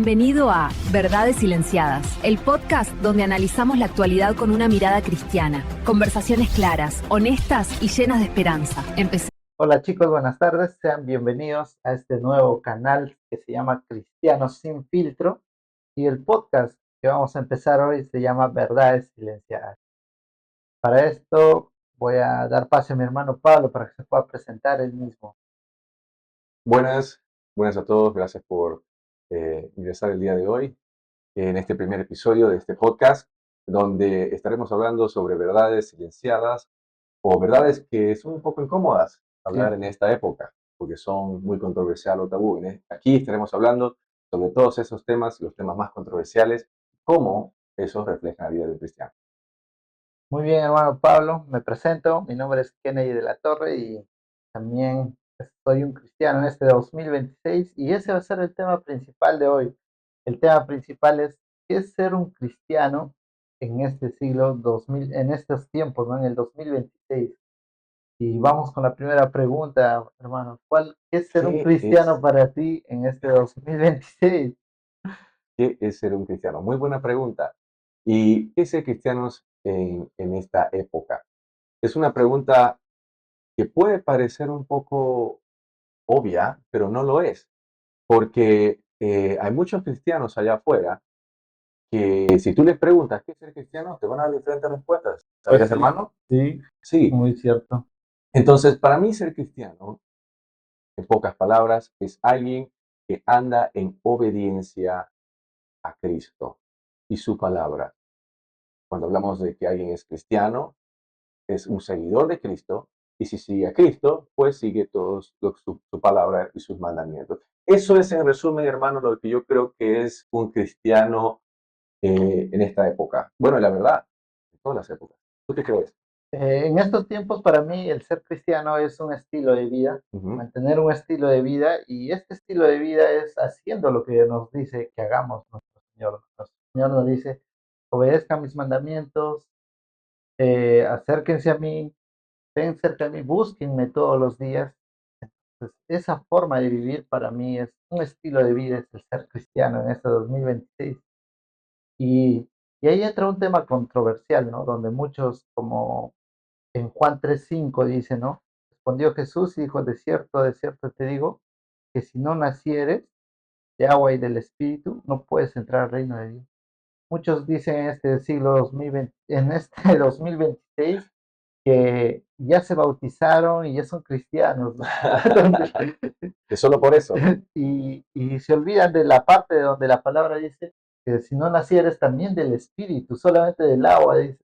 Bienvenido a Verdades Silenciadas, el podcast donde analizamos la actualidad con una mirada cristiana. Conversaciones claras, honestas y llenas de esperanza. Hola chicos, buenas tardes. Sean bienvenidos a este nuevo canal que se llama Cristianos sin Filtro. Y el podcast que vamos a empezar hoy se llama Verdades Silenciadas. Para esto voy a dar paso a mi hermano Pablo para que se pueda presentar él mismo. Buenas a todos. Gracias por ingresar el día de hoy en este primer episodio de este podcast, donde estaremos hablando sobre verdades silenciadas o verdades que son un poco incómodas hablar en esta época, porque son muy controversiales o tabú. Aquí estaremos hablando sobre todos esos temas, los temas más controversiales, cómo esos reflejan la vida del cristiano. Muy bien, hermano Pablo, me presento. Mi nombre es Kennedy de la Torre y también soy un cristiano en este 2026 y ese va a ser el tema principal de hoy. El tema principal es ¿qué es ser un cristiano en este siglo 2000, en estos tiempos, ¿no? En el 2026? Y vamos con la primera pregunta, hermano. ¿Qué es ser un cristiano para ti en este 2026? ¿Qué es ser un cristiano? Muy buena pregunta. ¿Y qué es ser cristianos en esta época? Es una pregunta que puede parecer un poco obvia, pero no lo es, porque hay muchos cristianos allá afuera que si tú les preguntas qué es ser cristiano, te van a dar diferentes respuestas. ¿Sabías, Pues sí, hermano? sí, Sí. muy cierto. Entonces, para mí ser cristiano, en pocas palabras, es alguien que anda en obediencia a Cristo y su palabra. Cuando hablamos de que alguien es cristiano, es un seguidor de Cristo, y si sigue a Cristo, pues sigue todos su palabra y sus mandamientos. Eso es, en resumen, hermano, lo que yo creo que es un cristiano en esta época. Bueno, la verdad, en todas las épocas. ¿Tú qué crees? En estos tiempos, para mí, el ser cristiano es un estilo de vida, mantener un estilo de vida, y este estilo de vida es haciendo lo que nos dice que hagamos nuestro Señor. Nuestro Señor nos dice, obedezcan mis mandamientos, acérquense a mí, estén cerca de mí, búsquenme todos los días. Entonces, esa forma de vivir para mí es un estilo de vida, es el ser cristiano en este 2026. Y, y ahí entra un tema controversial, ¿no? Donde muchos, como en Juan 3:5 dice, ¿no? Respondió Jesús y dijo, de cierto te digo, que si no nacieres de agua y del Espíritu, no puedes entrar al reino de Dios. Muchos dicen en este siglo 2020, en este 2026, que ya se bautizaron y ya son cristianos, ¿no? Es solo por eso. Y se olvidan de la parte donde la palabra dice que si no nacieres también del Espíritu, solamente del agua, dice.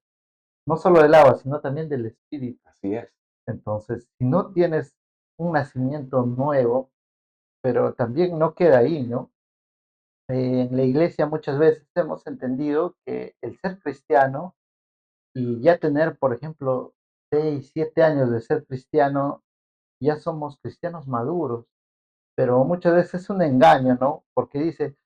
No solo del agua, sino también del Espíritu. Así es. Entonces, si no tienes un nacimiento nuevo, pero también no queda ahí, ¿no? En la iglesia muchas veces hemos entendido que el ser cristiano y ya tener, por ejemplo, 6, 7 años de ser cristiano, ya somos cristianos maduros, pero muchas veces es un engaño, ¿no? Porque dice,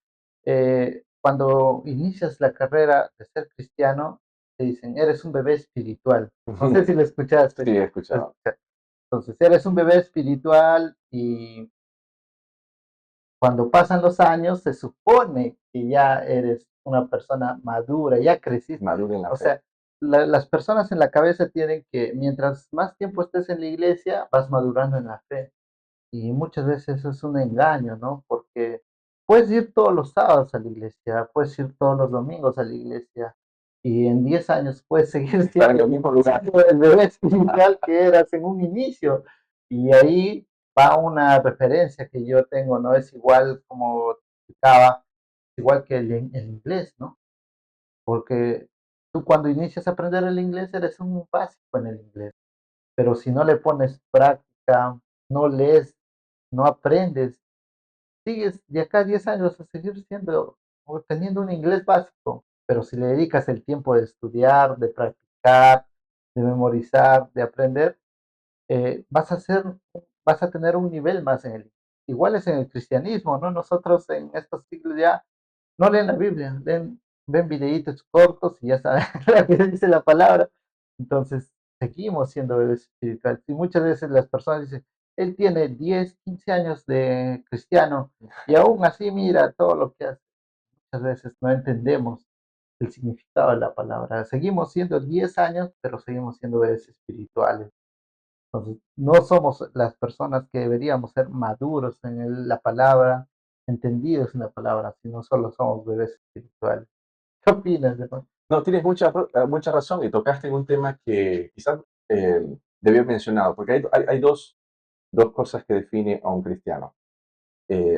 cuando inicias la carrera de ser cristiano, te dicen, eres un bebé espiritual. No sé si lo escuchaste. Sí, he escuchado. Entonces, eres un bebé espiritual y cuando pasan los años se supone que ya eres una persona madura, ya creciste. Madura en la O fe. sea, las personas en la cabeza tienen que mientras más tiempo estés en la iglesia, vas madurando en la fe. Y muchas veces eso es un engaño, ¿no? Porque puedes ir todos los sábados a la iglesia, puedes ir todos los domingos a la iglesia y en 10 años puedes seguir Estar en siendo el mismo lugar. el bebé espiritual que eras en un inicio. Y ahí va una referencia que yo tengo, ¿no? Es igual como explicaba, igual que el inglés, ¿no? Porque tú cuando inicias a aprender el inglés eres un básico en el inglés, pero si no le pones práctica, no lees, no aprendes, sigues de acá a 10 años a seguir siendo o teniendo un inglés básico, pero si le dedicas el tiempo de estudiar, de practicar, de memorizar, de aprender, vas a tener un nivel más en el. Igual es en el cristianismo, ¿no? Nosotros en estos siglos ya no leen la Biblia, ven videitos cortos y ya saben lo que dice la palabra. Entonces, seguimos siendo bebés espirituales. Y muchas veces las personas dicen, él tiene 10, 15 años de cristiano y aún así mira todo lo que hace. muchas veces no entendemos el significado de la palabra. Seguimos siendo 10 años, pero seguimos siendo bebés espirituales. Entonces, no somos las personas que deberíamos ser maduros en la palabra, entendidos en la palabra, sino solo somos bebés espirituales. ¿Qué opinas, hermano? No, tienes mucha razón y tocaste en un tema que quizás debí haber mencionado, porque hay dos cosas que define a un cristiano.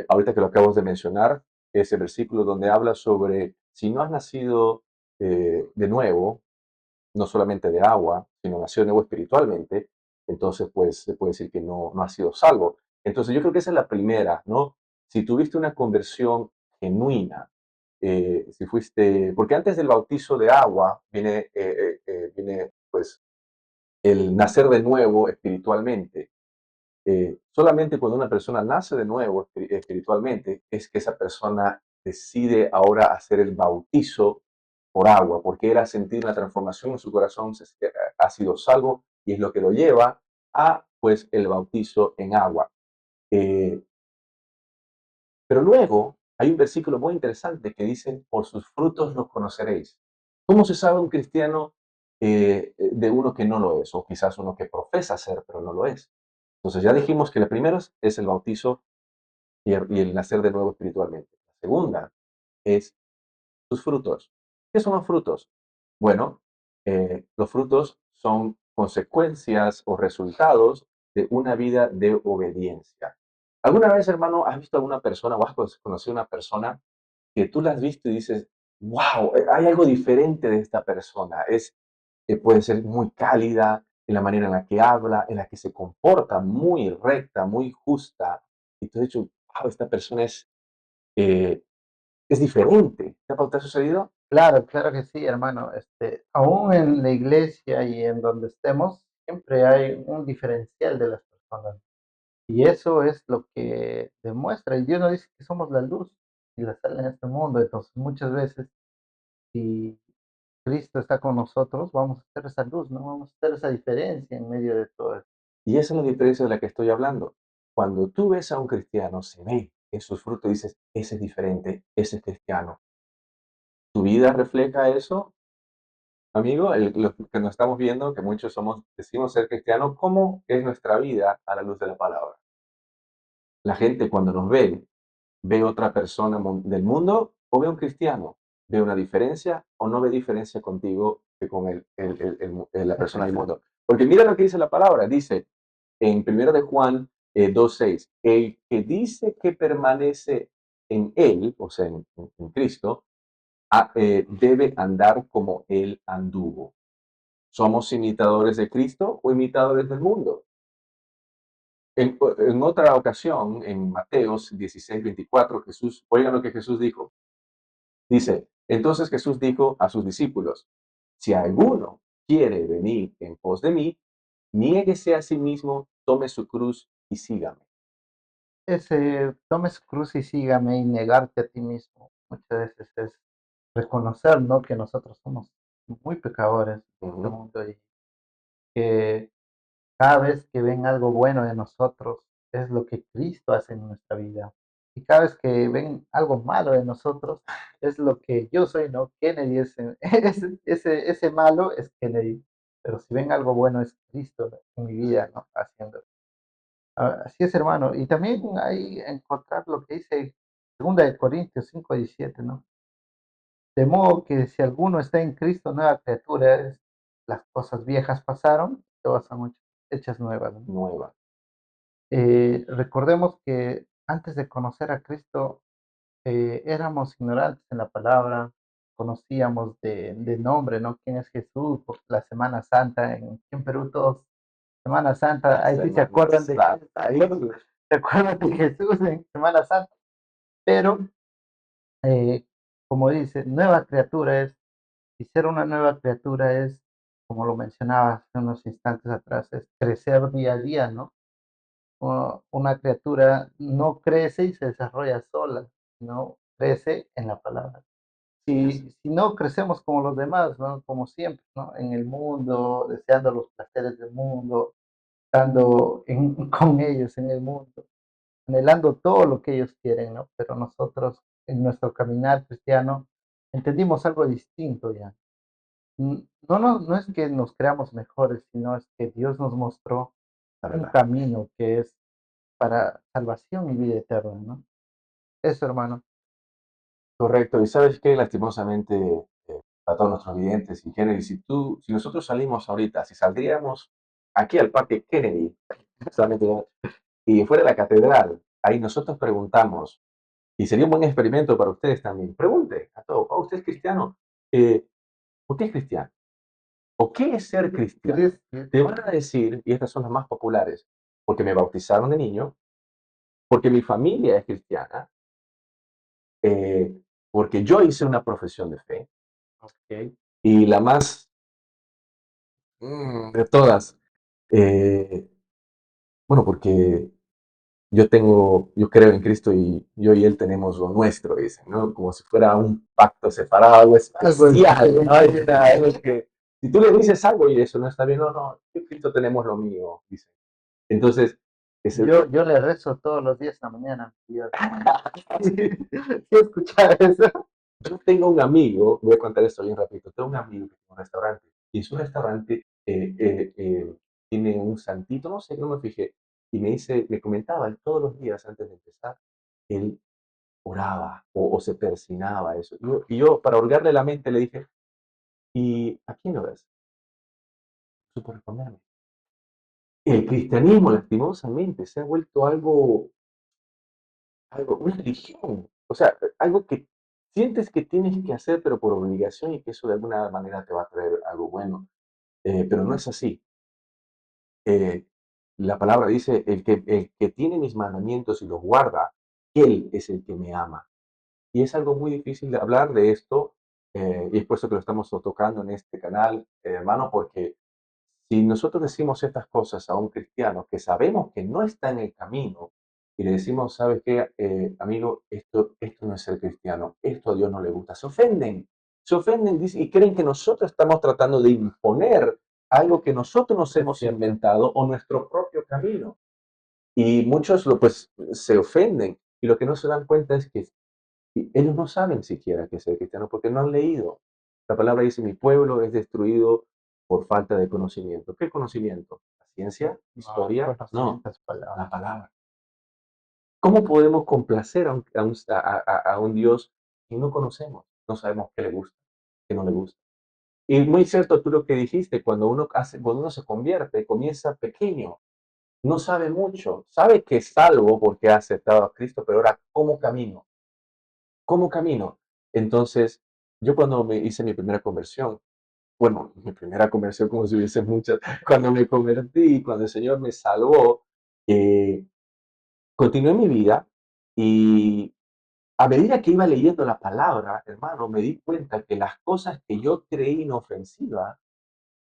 Ahorita que lo acabas de mencionar, ese versículo donde habla sobre si no has nacido de nuevo, no solamente de agua, sino nació de nuevo espiritualmente, entonces pues se puede decir que no has sido salvo. Entonces yo creo que esa es la primera, ¿no? Si tuviste una conversión genuina, si fuiste, porque antes del bautizo de agua viene pues el nacer de nuevo espiritualmente. Solamente cuando una persona nace de nuevo espiritualmente es que esa persona decide ahora hacer el bautizo por agua, porque era sentir una transformación en su corazón, ha sido salvo y es lo que lo lleva a pues el bautizo en agua. Eh, pero luego hay un versículo muy interesante que dice, por sus frutos los conoceréis. ¿Cómo se sabe un cristiano de uno que no lo es? O quizás uno que profesa ser, pero no lo es. Entonces ya dijimos que la primera es el bautizo y el nacer de nuevo espiritualmente. La segunda es sus frutos. ¿Qué son los frutos? Bueno, los frutos son consecuencias o resultados de una vida de obediencia. ¿Alguna vez, hermano, has visto a una persona o has conocido a una persona que tú la has visto y dices, wow, hay algo diferente de esta persona? Puede ser muy cálida en la manera en la que habla, en la que se comporta, muy recta, muy justa. Y tú has dicho, wow, esta persona eh, es diferente. ¿Te ha sucedido? Claro, claro que sí, hermano. Aún en la iglesia y en donde estemos, siempre hay un diferencial de las personas. Y eso es lo que demuestra. Y Dios nos dice que somos la luz y la sal en este mundo. Entonces, muchas veces, si Cristo está con nosotros, vamos a hacer esa luz, ¿no? Vamos a hacer esa diferencia en medio de todo esto. Y esa es la diferencia de la que estoy hablando. Cuando tú ves a un cristiano, se ve en sus frutos y dices, ese es diferente, ese es cristiano. ¿Tu vida refleja eso, amigo? Lo que nos estamos viendo, que muchos decimos ser cristianos, ¿cómo es nuestra vida a la luz de la palabra? La gente cuando nos ve otra persona del mundo o ve un cristiano, ve una diferencia o no ve diferencia contigo que con la persona del mundo. Porque mira lo que dice la palabra, dice en 1 de Juan 2:6, el que dice que permanece en él, o sea, en Cristo, debe andar como él anduvo. ¿Somos imitadores de Cristo o imitadores del mundo? En otra ocasión, en Mateos 16:24, oigan lo que Jesús dijo. Dice, entonces Jesús dijo a sus discípulos, si alguno quiere venir en pos de mí, niéguese a sí mismo, tome su cruz y sígame. Ese, tome su cruz y sígame y negarte a ti mismo. Muchas veces es reconocer, ¿no? Que nosotros somos muy pecadores en este Ujú. mundo y que cada vez que ven algo bueno de nosotros, es lo que Cristo hace en nuestra vida. Y cada vez que ven algo malo de nosotros, es lo que yo soy, ¿no? Kennedy es, ese malo es Kennedy. Pero si ven algo bueno es Cristo en mi vida, ¿no? Haciendo. Así es, hermano. Y también hay encontrar lo que dice 2 Corintios 5:17, ¿no? De modo que si alguno está en Cristo, nueva criatura es, las cosas viejas pasaron, todas son hechas nuevas, ¿no? Nueva. Recordemos que antes de conocer a Cristo éramos ignorantes en la palabra, conocíamos de nombre, ¿no? ¿Quién es Jesús? Por la Semana Santa, en Perú todos, Semana Santa, ahí sí se acuerdan de, ahí se acuerdan de Jesús en Semana Santa, pero eh, como dice, nueva criatura es, y ser una nueva criatura es, como lo mencionaba hace unos instantes atrás, es crecer día a día, ¿no? Una criatura no crece y se desarrolla sola, no crece en la palabra. Si no crecemos como los demás, ¿no? Como siempre, ¿no? En el mundo, deseando los placeres del mundo, estando con ellos en el mundo, anhelando todo lo que ellos quieren, ¿no? Pero nosotros en nuestro caminar cristiano entendimos algo distinto ya. No es que nos creamos mejores, sino es que Dios nos mostró La un verdad. camino que es para salvación y vida eterna, ¿no? Eso, hermano. Correcto. Y sabes que lastimosamente, a todos nuestros videntes y Kennedy, si nosotros salimos ahorita, si saldríamos aquí al Parque Kennedy, solamente, ¿no? Y fuera de la catedral, ahí nosotros preguntamos, y sería un buen experimento para ustedes también, pregunte a todos, ¿oh, usted es cristiano? Eh, ¿Por qué es cristiano? ¿O qué es ser cristiano? ¿Crees Te van a decir, y estas son las más populares, porque me bautizaron de niño, porque mi familia es cristiana, eh, porque yo hice una profesión de fe, ¿ok? Y la más de todas, eh, bueno, porque yo creo en Cristo y yo y Él tenemos lo nuestro, dicen, ¿no? Como si fuera un pacto separado, algo algo especial, ¿no? diferente? Algo que, si tú le dices algo y eso no está bien, no, no, yo y Cristo tenemos lo mío, dicen. Entonces, ese, Yo le rezo todos los días en la mañana. Dios. ¿Sí escuchar eso? yo tengo un amigo, voy a contar esto bien rápido, tengo un amigo que tiene un restaurante y en su restaurante tiene un santito, no sé, no me fijé, y me dice, me comentaba, él todos los días antes de empezar, él oraba o se persinaba eso. Y yo, para hurgarle la mente, le dije, ¿y a quién lo ves? Supo responderme. El cristianismo, lastimosamente, se ha vuelto algo, una religión. O sea, algo que sientes que tienes que hacer, pero por obligación y que eso de alguna manera te va a traer algo bueno. Pero no es así. Eh, la palabra dice, el que tiene mis mandamientos y los guarda, él es el que me ama. Y es algo muy difícil de hablar de esto, y es por eso que lo estamos tocando en este canal, hermano, porque si nosotros decimos estas cosas a un cristiano que sabemos que no está en el camino y le decimos, ¿sabes qué, amigo? Esto no es ser cristiano, esto a Dios no le gusta. Se ofenden y creen que nosotros estamos tratando de imponer algo que nosotros nos Es hemos cierto. inventado o nuestro propio camino. Y muchos pues, se ofenden y lo que no se dan cuenta es que ellos no saben siquiera qué es ser cristiano porque no han leído. La palabra dice, mi pueblo es destruido por falta de conocimiento. ¿Qué conocimiento? ¿La ciencia? No, ¿Historia? No, conocimientos la palabras. palabra. ¿Cómo podemos complacer a un Dios que no conocemos? No sabemos qué le gusta, qué no le gusta. Y muy cierto tú lo que dijiste, cuando uno se convierte, comienza pequeño, no sabe mucho, sabe que es salvo porque ha aceptado a Cristo, pero ahora, ¿cómo camino? ¿Cómo camino? Entonces, yo cuando me hice mi primera conversión, bueno, mi primera conversión como si hubiese muchas, cuando me convertí, cuando el Señor me salvó, eh, continué mi vida y a medida que iba leyendo la palabra, hermano, me di cuenta que las cosas que yo creí inofensivas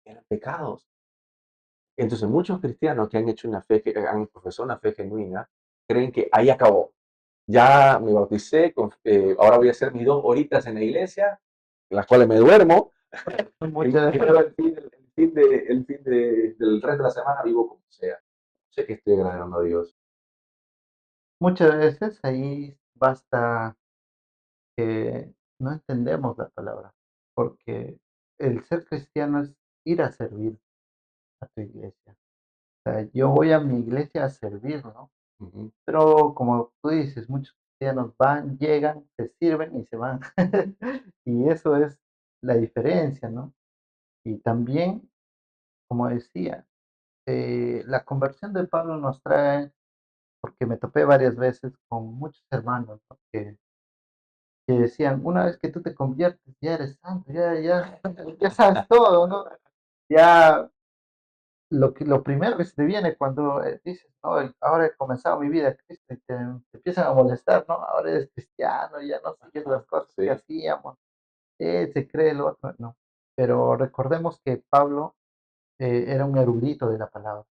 eran pecados. Entonces, muchos cristianos que han hecho una fe, que han profesado una fe genuina, creen que ahí acabó. Ya me bauticé, ahora voy a hacer mis 2 horitas en la iglesia, en las cuales me duermo, y Muchas, luego del resto de la semana vivo como sea. Sé que estoy agradando a Dios. muchas veces ahí basta que no entendemos la palabra, porque el ser cristiano es ir a servir a tu iglesia. O sea, yo voy a mi iglesia a servir, ¿no? Ujú. Pero como tú dices, muchos cristianos van, llegan, se sirven y se van. Y eso es la diferencia, ¿no? Y también, como decía, la conversión de Pablo nos trae, porque me topé varias veces con muchos hermanos, ¿no? Que decían, una vez que tú te conviertes, ya eres santo, ya sabes todo, ¿no? Ya lo primero que se te viene cuando dices, no, ahora he comenzado mi vida en Cristo y te empiezan a molestar, ¿no? Ahora eres cristiano, ya no sigues las cosas que Sí, hacíamos, se cree lo otro, no. Pero recordemos que Pablo era un erudito de la palabra,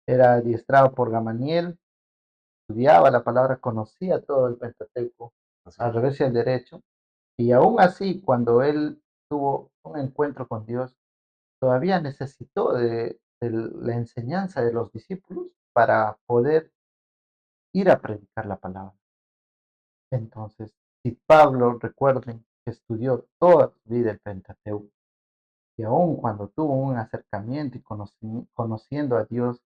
era adiestrado por Gamaliel, estudiaba la palabra, conocía todo el Pentateuco, así al es. revés y al derecho, y aún así, cuando él tuvo un encuentro con Dios, todavía necesitó de la enseñanza de los discípulos para poder ir a predicar la palabra. Entonces, Si Pablo, recuerden, que estudió toda su vida el Pentateuco, y aun cuando tuvo un acercamiento y conociendo a Dios,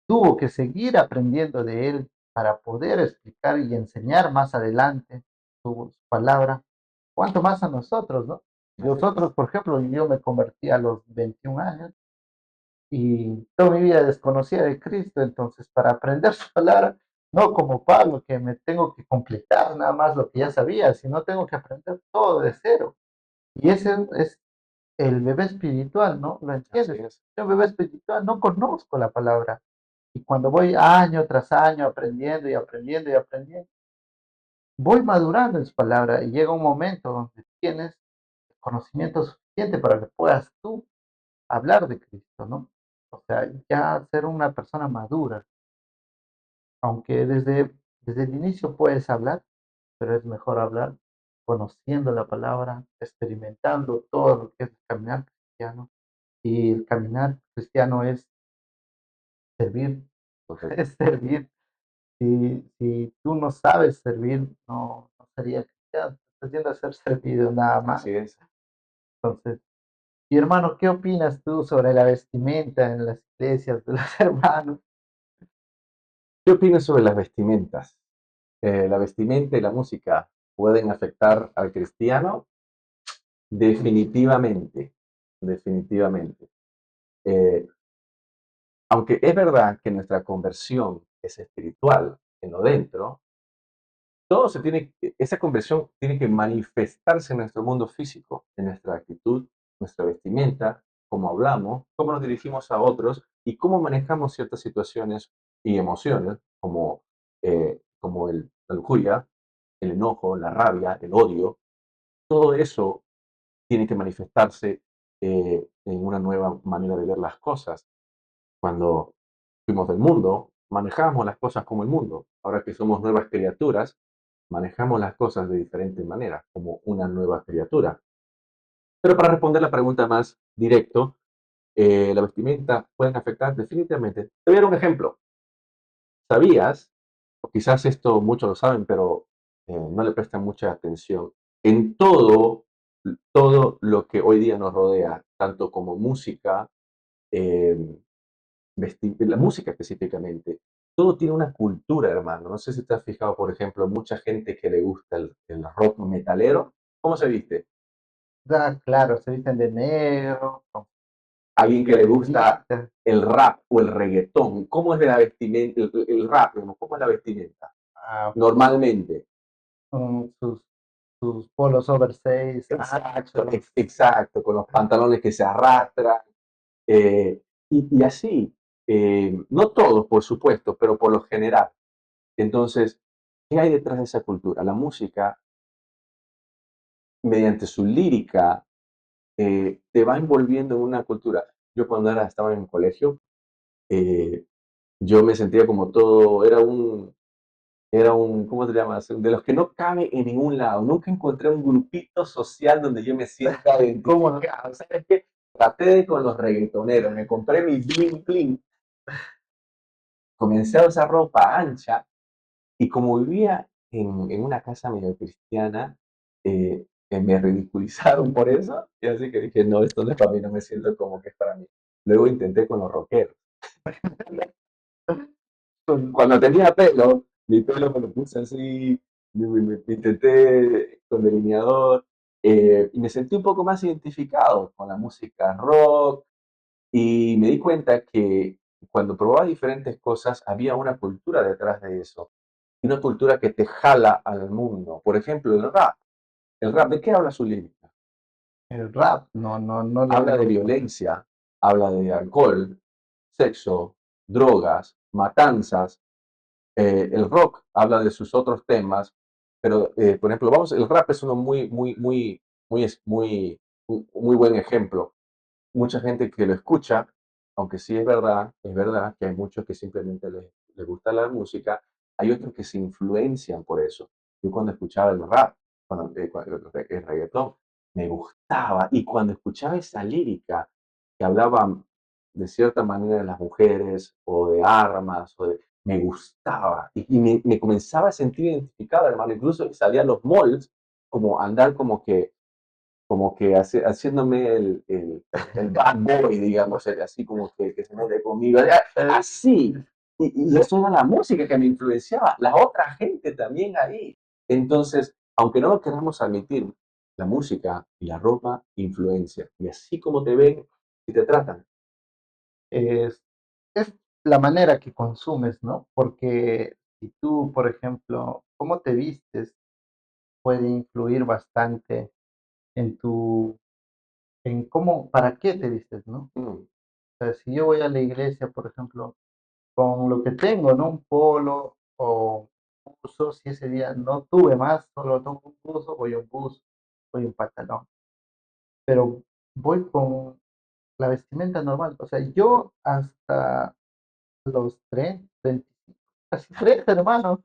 tuvo que seguir aprendiendo de él para poder explicar y enseñar más adelante su palabra, cuanto más a nosotros, ¿no? Nosotros, por ejemplo, yo me convertí a los 21 años y toda mi vida desconocía de Cristo, entonces para aprender su palabra, no como Pablo, que me tengo que completar nada más lo que ya sabía, sino tengo que aprender todo de cero. Y ese es el bebé espiritual, ¿no? ¿Lo Así entiendes? es. Yo, bebé espiritual, no conozco la palabra. Y cuando voy año tras año aprendiendo y aprendiendo y aprendiendo, voy madurando en su palabra y llega un momento donde tienes conocimiento suficiente para que puedas tú hablar de Cristo, ¿no? O sea, ya ser una persona madura, aunque desde el inicio puedes hablar, pero es mejor hablar conociendo la palabra, experimentando todo lo que es el caminar cristiano. Y el caminar cristiano es servir, Correcto. es servir. Si tú no sabes servir, no sería cristiano, estás yendo a ser servido nada más. Así es. Entonces, y hermano, ¿qué opinas tú sobre la vestimenta en las iglesias de los hermanos? ¿Qué opinas sobre las vestimentas? ¿La vestimenta y la música pueden afectar al cristiano? Definitivamente, definitivamente. Eh, Aunque es verdad que nuestra conversión es espiritual en lo dentro, todo se tiene, esa conversión tiene que manifestarse en nuestro mundo físico, en nuestra actitud, nuestra vestimenta, cómo hablamos, cómo nos dirigimos a otros y cómo manejamos ciertas situaciones y emociones, como la lujuria, el enojo, la rabia, el odio. Todo eso tiene que manifestarse en una nueva manera de ver las cosas. Cuando fuimos del mundo, manejábamos las cosas como el mundo. Ahora que somos nuevas criaturas, manejamos las cosas de diferente manera, como una nueva criatura. Pero para responder la pregunta más directo, ¿la vestimenta pueden afectar? Definitivamente. Te voy a dar un ejemplo. ¿Sabías? O quizás esto muchos lo saben, pero no le prestan mucha atención. En todo lo que hoy día nos rodea, tanto como música, eh, la música específicamente, todo tiene una cultura, hermano. No sé si te has fijado, por ejemplo, mucha gente que le gusta el rock metalero, ¿cómo se viste? Ah, claro, se visten de negro, con Alguien que le gusta figuritas, el rap o el reggaetón, ¿cómo es la vestimenta, el rap, digamos, cómo es la vestimenta? ah, Normalmente. con sus polos oversize, Exacto, anchos. exacto, con los pantalones que se arrastran. eh, y así, no todos, por supuesto, pero por lo general. Entonces, ¿qué hay detrás de esa cultura? La música, mediante su lírica, te va envolviendo en una cultura. Yo cuando estaba en el colegio, eh, yo me sentía como todo, ¿cómo se llama? De los que no cabe en ningún lado. Nunca encontré un grupito social donde yo me sienta ¿Cómo? identificado. ¿Sabes qué? Traté de con los reggaetoneros, me compré mi bling bling, comencé a usar ropa ancha y como vivía en una casa medio cristiana, me ridiculizaron por eso y así que dije, no, esto no es para mí, no me siento como que es para mí. Luego intenté con los rockeros. Cuando tenía pelo, mi pelo me lo puse así, me intenté con delineador y me sentí un poco más identificado con la música rock y me di cuenta que cuando probaba diferentes cosas había una cultura detrás de eso, una cultura que te jala al mundo. Por ejemplo, el rap. ¿El rap de qué habla su lírica? El rap, no lo Habla de tengo. violencia, habla de alcohol, sexo, drogas, matanzas. El rock habla de sus otros temas, pero por ejemplo, el rap es uno muy buen ejemplo. Mucha gente que lo escucha, aunque sí es verdad que hay muchos que simplemente les gusta la música, hay otros que se influencian por eso. Yo cuando escuchaba el rap, el reggaetón, me gustaba. Y cuando escuchaba esa lírica que hablaba de cierta manera de las mujeres o de armas, me gustaba y me comenzaba a sentir identificado, hermano. Incluso salía a los malls como a andar haciéndome el bad boy, digamos, así como que se mete conmigo, así. Y eso era la música que me influenciaba, la otra gente también ahí. Entonces, aunque no lo queramos admitir, la música y la ropa influencian. Y así como te ven y te tratan. Es, es la manera que consumes, ¿no? Porque si tú, por ejemplo, cómo te vistes puede influir bastante en en cómo, para qué te vistes, ¿no? Mm, O sea, si yo voy a la iglesia, por ejemplo, con lo que tengo, ¿no? Un polo o un buzo, si ese día no tuve más, solo tengo un buzo, voy un pantalón. Pero voy con la vestimenta normal. O sea, yo hasta los 30, 25, casi 30, hermano,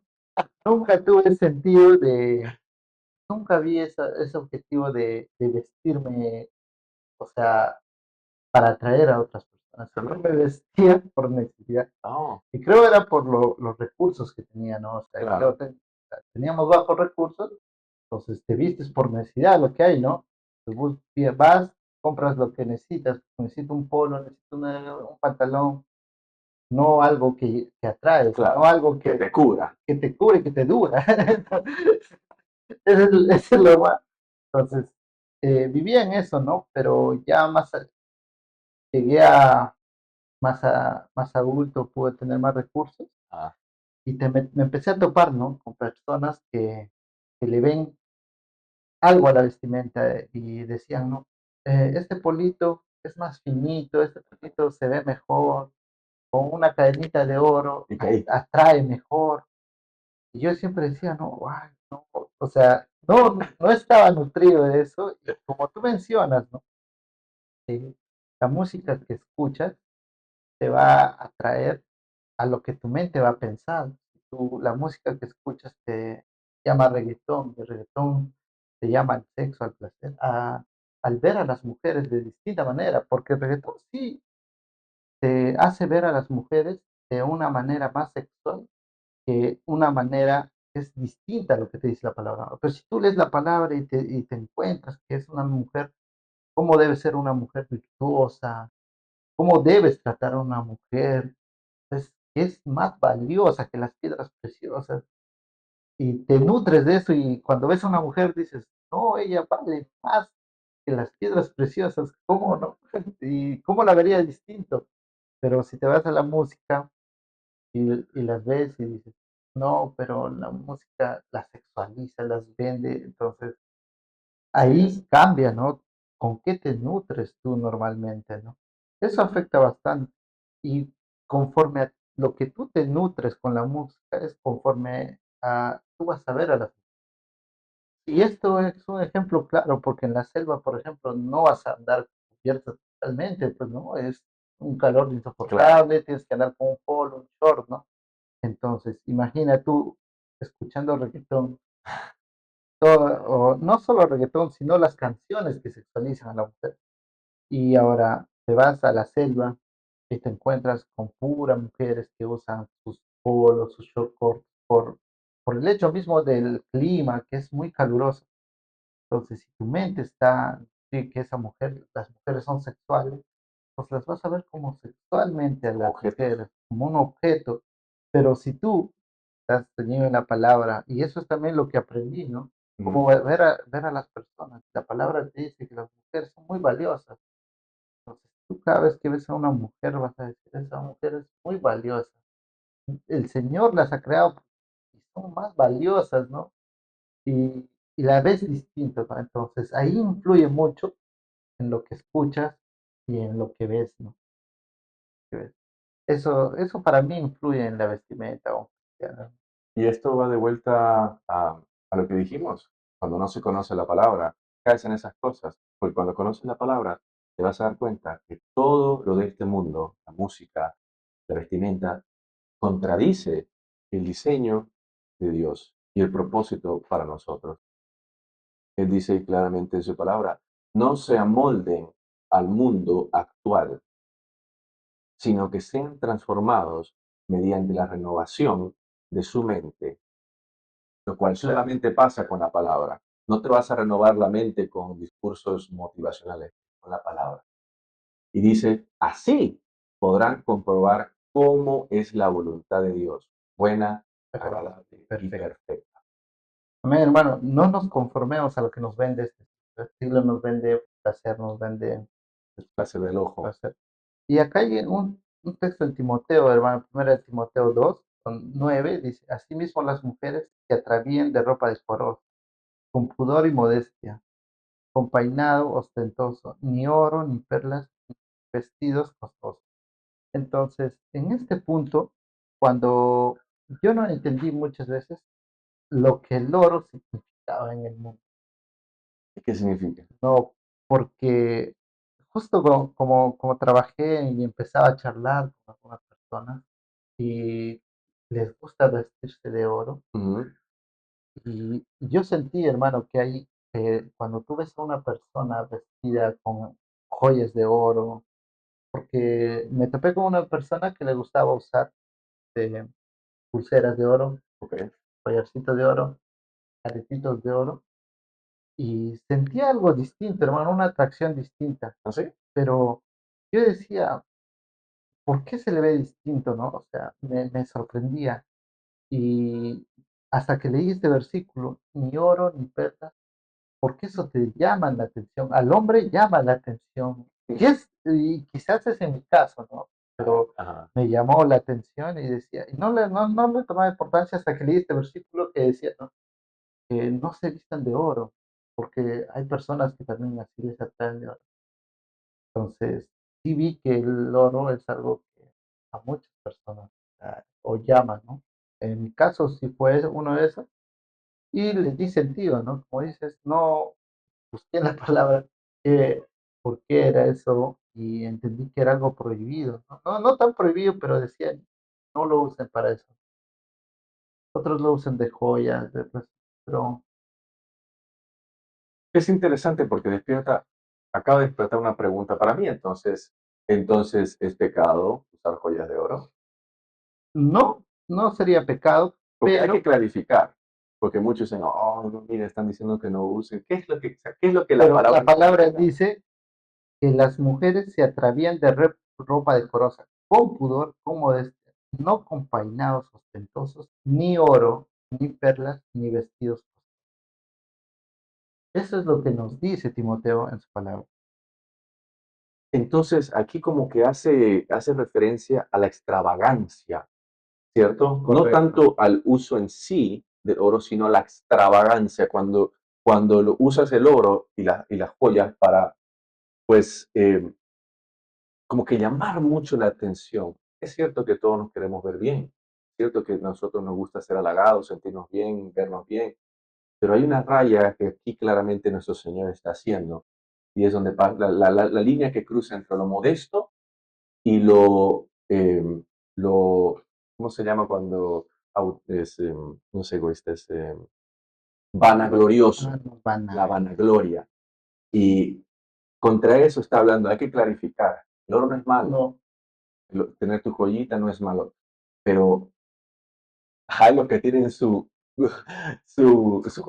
nunca tuve el sentido nunca vi ese objetivo de vestirme, o sea, para atraer a otras personas. Siempre me vestía por necesidad. oh, Y creo era por los recursos que tenía, ¿no? O sea, claro, teníamos bajos recursos, entonces te vistes por necesidad, lo que hay, ¿no? Vas, compras lo que necesitas, necesito un polo, necesito un pantalón, no algo que atrae, sino claro, algo que te cura. que te cubre, que te dura. Eso es lo más. Entonces, vivía en eso, ¿no? Pero ya llegué a más adulto, pude tener más recursos Ah, y me empecé a topar, ¿no? Con personas que le ven algo a la vestimenta y decían, ¿no? Este polito es más finito, este polito se ve mejor, con una cadenita de oro, y caíste. atrae mejor. Y yo siempre decía, no, ay, no, o sea, no estaba nutrido de eso. Y como tú mencionas, ¿no? La música que escuchas te va a atraer a lo que tu mente va a pensar. La música que escuchas te llama reggaetón, el reggaetón te llama al sexo, al placer, al ver a las mujeres de distinta manera, porque el reggaetón sí te hace ver a las mujeres de una manera más sexual que una manera que es distinta a lo que te dice la palabra. Pero si tú lees la palabra y te encuentras que es una mujer, cómo debe ser una mujer virtuosa, cómo debes tratar a una mujer, es más valiosa que las piedras preciosas y te nutres de eso y cuando ves a una mujer dices, no, ella vale más que las piedras preciosas, ¿cómo no? ¿Y cómo la vería distinto? Pero si te vas a la música y las ves y dices, no, pero la música las sexualiza, las vende, entonces ahí cambia, ¿no? ¿Con qué te nutres tú normalmente, no? Eso afecta bastante. Y conforme a lo que tú te nutres con la música, es conforme a tú vas a ver a las. Y esto es un ejemplo claro, porque en la selva, por ejemplo, no vas a andar cubierto totalmente, pues no, es un calor Claro. insoportable, tienes que andar con un polo, un short, ¿no? Entonces, imagina tú escuchando reggaetón todo, o no solo reggaetón, sino las canciones que sexualizan a la mujer. Y ahora te vas a la selva y te encuentras con puras mujeres que usan sus polos, sus short cortos, por el hecho mismo del clima, que es muy caluroso. Entonces, si tu mente está, sí, que esa mujer, las mujeres son sexuales, pues las vas a ver como sexualmente a Como las objetos. mujeres, como un objeto. Pero si tú estás tenido en la palabra, y eso es también lo que aprendí, ¿no? Mm, Como ver a las personas. La palabra te dice que las mujeres son muy valiosas. Entonces, tú cada vez que ves a una mujer vas a decir, esa mujer es muy valiosa. El Señor las ha creado y son más valiosas, ¿no? Y la ves distinto, ¿no? Entonces, ahí influye mucho en lo que escuchas y en lo que ves, ¿no? Que ves. Eso para mí influye en la vestimenta. Y esto va de vuelta a lo que dijimos. Cuando no se conoce la palabra, caes en esas cosas. Porque cuando conoces la palabra, te vas a dar cuenta que todo lo de este mundo, la música, la vestimenta, contradice el diseño de Dios y el propósito para nosotros. Él dice claramente en su palabra, no se amolden al mundo actual, sino que sean transformados mediante la renovación de su mente, lo cual solamente pasa con la palabra. No te vas a renovar la mente con discursos motivacionales, con la palabra. Y dice, así podrán comprobar cómo es la voluntad de Dios, buena, agradable y Perfecto. perfecta. Amén, hermano. No nos conformemos a lo que nos vende este estilo, nos vende placer, nos vende Placer del ojo. placer. Y acá hay un texto en Timoteo, hermano, 1 Timoteo 2:9, dice, asimismo las mujeres se atravían de ropa decorosa, con pudor y modestia, con peinado ostentoso, ni oro, ni perlas, ni vestidos costosos. Entonces, en este punto, cuando yo no entendí muchas veces lo que el oro significaba en el mundo, ¿Qué significa? no, porque justo como trabajé y empezaba a charlar con algunas personas y les gusta vestirse de oro, Ujú. y yo sentí, hermano, que ahí, cuando tú ves a una persona vestida con joyas de oro, porque me topé con una persona que le gustaba usar pulseras de oro, Ok. collarcitos de oro, aretitos de oro, y sentía algo distinto, hermano, una atracción distinta, ¿Así? pero yo decía, ¿por qué se le ve distinto, no? O sea, me sorprendía. Y hasta que leí este versículo, ni oro ni perlas, porque eso te llama la atención, al hombre llama la atención. Y quizás es en mi caso, ¿no? Pero Ajá. me llamó la atención y decía, y no le tomaba importancia hasta que leí este versículo que decía, ¿no? Que no se vistan de oro, porque hay personas que también así les atraen de oro. Entonces, sí vi que el oro es algo que a muchas personas o llama, ¿no? En mi caso sí fue uno de esos y les di sentido, ¿no? Como dices, no busqué la palabra por qué era eso y entendí que era algo prohibido, ¿no? No tan prohibido, pero decían, no lo usen para eso. Otros lo usan de joyas, pues, pero Es interesante porque acaba de despertar una pregunta para mí. Entonces, ¿es pecado usar joyas de oro? no sería pecado, Porque hay pero que clarificar, porque muchos dicen, oh, no, mira, están diciendo que no usen. ¿Qué es lo que la pero palabra la palabra significa? dice que las mujeres se atravían de ropa decorosa, con pudor, con modestia, no con peinados ostentosos, ni oro, ni perlas, ni vestidos. Eso es lo que nos dice Timoteo en su palabra. Entonces, aquí como que hace referencia a la extravagancia, ¿cierto? No Correcto. tanto al uso en sí del oro, sino a la extravagancia, cuando lo usas el oro y las joyas para, pues, como que llamar mucho la atención. Es cierto que todos nos queremos ver bien, es cierto que a nosotros nos gusta ser halagados, sentirnos bien, vernos bien, pero hay una raya que aquí claramente nuestro Señor está haciendo, y es donde la línea que cruza entre lo modesto y lo ¿cómo se llama cuando no es egoísta, es vanaglorioso, Nos van la a... vanagloria? Y contra eso está hablando, hay que clarificar. El oro no es malo, No, tener tu joyita no es malo, pero hay los que tienen su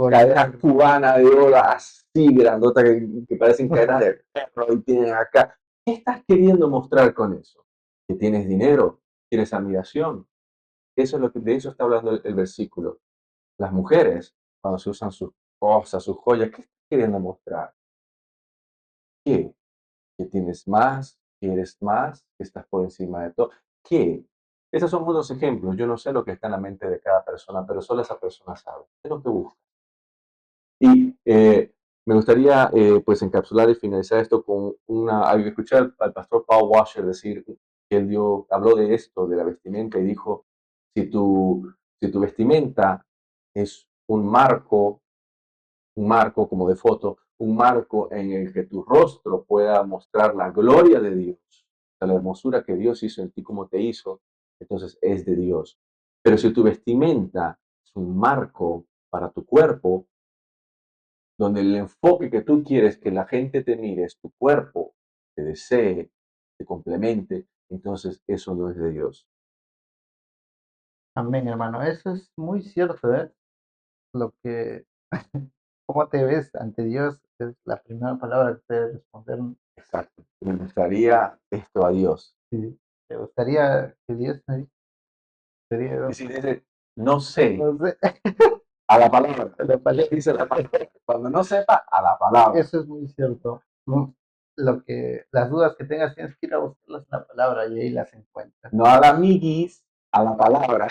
cadena joyas. cubana de oro así grandota que parecen cadenas de perro y tienen acá. ¿Qué estás queriendo mostrar con eso? Que tienes dinero, tienes admiración. Eso es de eso está hablando el versículo. Las mujeres, cuando se usan sus cosas, sus joyas, ¿qué estás queriendo mostrar? ¿Qué? Que tienes más, que eres más, que estás por encima de todo. ¿Qué? Esos son unos ejemplos. Yo no sé lo que está en la mente de cada persona, pero solo esa persona sabe. ¿Qué es lo que busca? Y me gustaría pues encapsular y finalizar esto con escuché al pastor Paul Washer decir que habló de esto, de la vestimenta, y dijo, si tu vestimenta es un marco como de foto, un marco en el que tu rostro pueda mostrar la gloria de Dios, la hermosura que Dios hizo en ti como te hizo, entonces es de Dios. Pero si tu vestimenta es un marco para tu cuerpo, donde el enfoque que tú quieres que la gente te mire es tu cuerpo, te desee, te complemente, entonces eso no es de Dios. Amén, hermano. Eso es muy cierto, ¿eh? Lo que, cómo te ves ante Dios es la primera palabra que debes responder. Exacto. Me gustaría esto a Dios. Si te gustaría que Dios me Y diga, si dice, no sé, no sé, a la palabra. la palabra. Dice la palabra. Cuando no sepa, a la palabra. Eso es muy cierto. Las dudas que tengas tienes que ir a buscarlas en la palabra y ahí las encuentras. No a la amiguis, a la palabra.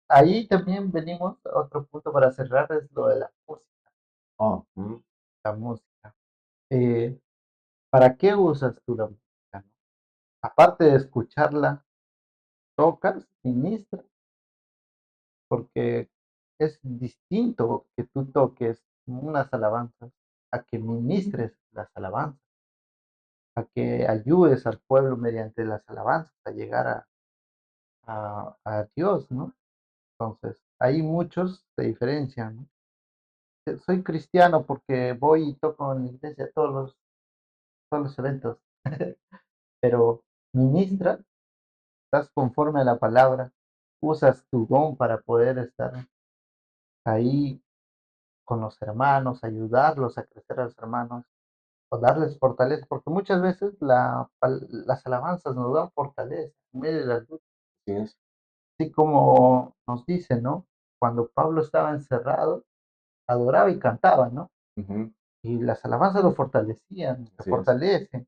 Ahí también venimos a otro punto para cerrar, es lo de la música. Oh, La música. Eh, ¿Para qué usas tú la música? ¿No? Aparte de escucharla, tocas, ministras, porque es distinto que tú toques unas alabanzas a que ministres las alabanzas, a que ayudes al pueblo mediante las alabanzas a llegar a Dios, ¿no? Entonces, ahí muchos se diferencian, ¿no? Soy cristiano porque voy y toco en la iglesia todos los eventos, pero ministras, estás conforme a la palabra, usas tu don para poder estar ahí con los hermanos, ayudarlos a crecer a los hermanos, o darles fortaleza, porque muchas veces las alabanzas nos dan fortaleza en medio de las luchas, sí es. así como nos dice, ¿no? Cuando Pablo estaba encerrado, adoraba y cantaba, ¿no? Ujú, Y las alabanzas lo fortalecían, te así es. fortalecen.